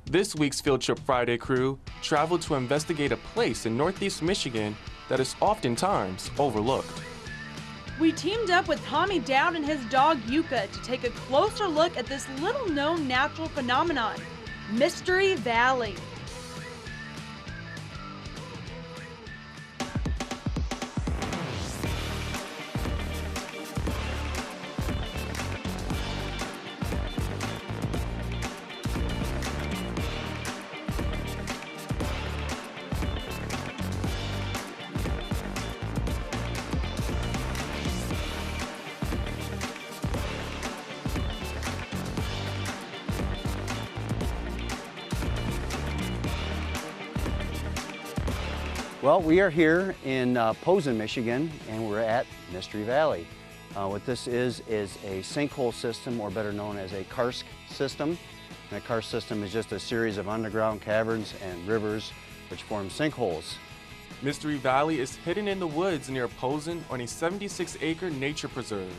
This week's Field Trip Friday crew traveled to investigate a place in Northeast Michigan that is oftentimes overlooked. We teamed up with Tommy Dowd and his dog Yuka to take a closer look at this little-known natural phenomenon, Mystery Valley. Well, we are here in Posen, Michigan, and we're at Mystery Valley. What this is a sinkhole system, or better known as a karst system. And a karst system is just a series of underground caverns and rivers which form sinkholes. Mystery Valley is hidden in the woods near Posen on a 76-acre nature preserve.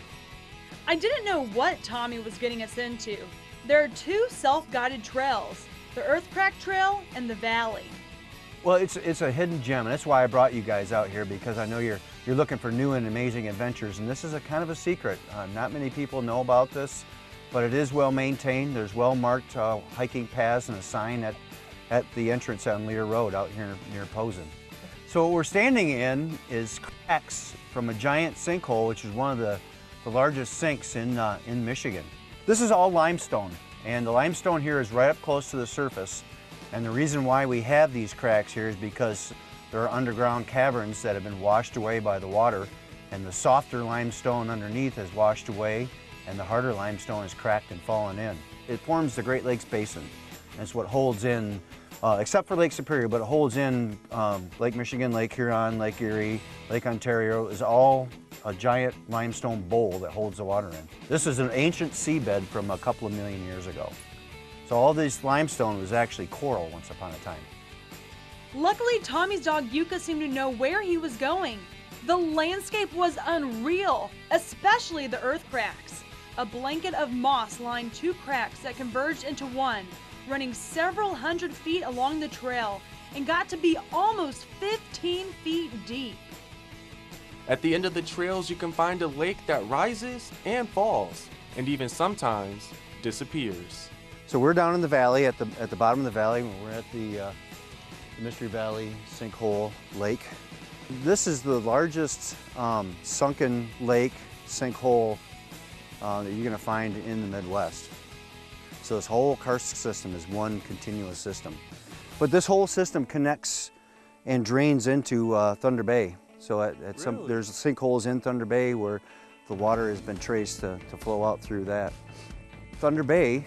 I didn't know what Tommy was getting us into. There are two self-guided trails, the Earthcrack Trail and the Valley. Well, it's a hidden gem, and that's why I brought you guys out here, because I know you're looking for new and amazing adventures, and this is a kind of a secret. Not many people know about this, but it is well maintained. There's well-marked hiking paths and a sign at the entrance on Lear Road out here near Posen. So what we're standing in is cracks from a giant sinkhole, which is one of the largest sinks in Michigan. This is all limestone, and the limestone here is right up close to the surface. And the reason why we have these cracks here is because there are underground caverns that have been washed away by the water, and the softer limestone underneath is washed away, and the harder limestone is cracked and fallen in. It forms the Great Lakes Basin. And it's what holds in, except for Lake Superior, but it holds in Lake Michigan, Lake Huron, Lake Erie, Lake Ontario is all a giant limestone bowl that holds the water in. This is an ancient seabed from a couple of million years ago. So all this limestone was actually coral once upon a time. Luckily, Tommy's dog Yuka seemed to know where he was going. The landscape was unreal, especially the earth cracks. A blanket of moss lined two cracks that converged into one, running several hundred feet along the trail, and got to be almost 15 feet deep. At the end of the trails, you can find a lake that rises and falls, and even sometimes disappears. So we're down in the valley, at the bottom of the valley. We're at the Mystery Valley Sinkhole Lake. This is the largest sunken lake sinkhole that you're going to find in the Midwest. So this whole karst system is one continuous system. But this whole system connects and drains into Thunder Bay. So there's sinkholes in Thunder Bay where the water has been traced to flow out through that. Thunder Bay,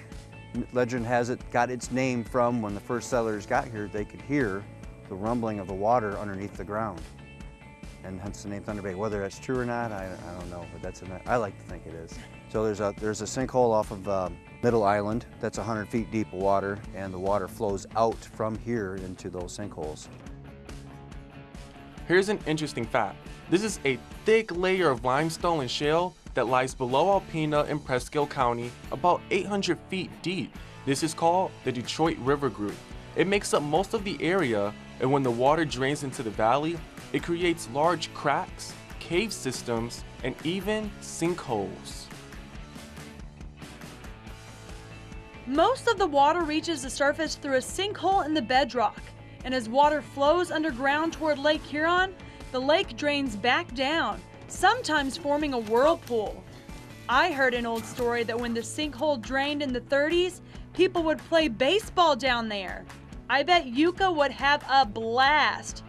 legend has it, got its name from when the first settlers got here, they could hear the rumbling of the water underneath the ground. And hence the name Thunder Bay. Whether that's true or not, I don't know, but I like to think it is. So there's a sinkhole off of Middle Island that's 100 feet deep of water, and the water flows out from here into those sinkholes. Here's an interesting fact. This is a thick layer of limestone and shale that lies below Alpena in Presque Isle County, about 800 feet deep. This is called the Detroit River Group. It makes up most of the area, and when the water drains into the valley, it creates large cracks, cave systems, and even sinkholes. Most of the water reaches the surface through a sinkhole in the bedrock, and as water flows underground toward Lake Huron, the lake drains back down, sometimes forming a whirlpool. I heard an old story that when the sinkhole drained in the 30s, people would play baseball down there. I bet Yuka would have a blast.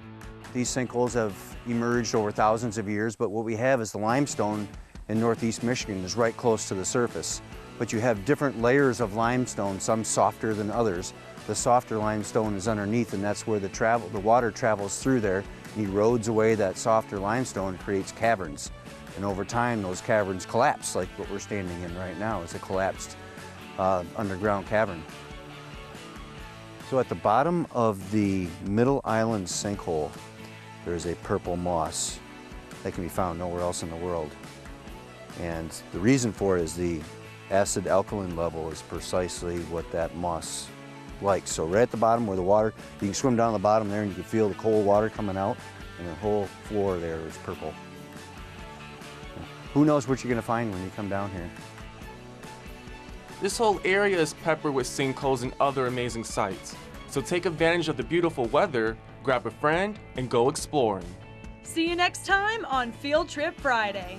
These sinkholes have emerged over thousands of years, but what we have is the limestone in northeast Michigan is right close to the surface. But you have different layers of limestone, some softer than others. The softer limestone is underneath, and that's where the water travels through there and erodes away that softer limestone and creates caverns. And over time, those caverns collapse, like what we're standing in right now. It's a collapsed underground cavern. So at the bottom of the Middle Island sinkhole, there's a purple moss that can be found nowhere else in the world. And the reason for it is the acid alkaline level is precisely what that moss likes. So right at the bottom where the water, you can swim down the bottom there and you can feel the cold water coming out, and the whole floor there is purple. Who knows what you're gonna find when you come down here. This whole area is peppered with sinkholes and other amazing sights. So take advantage of the beautiful weather, grab a friend, and go exploring. See you next time on Field Trip Friday.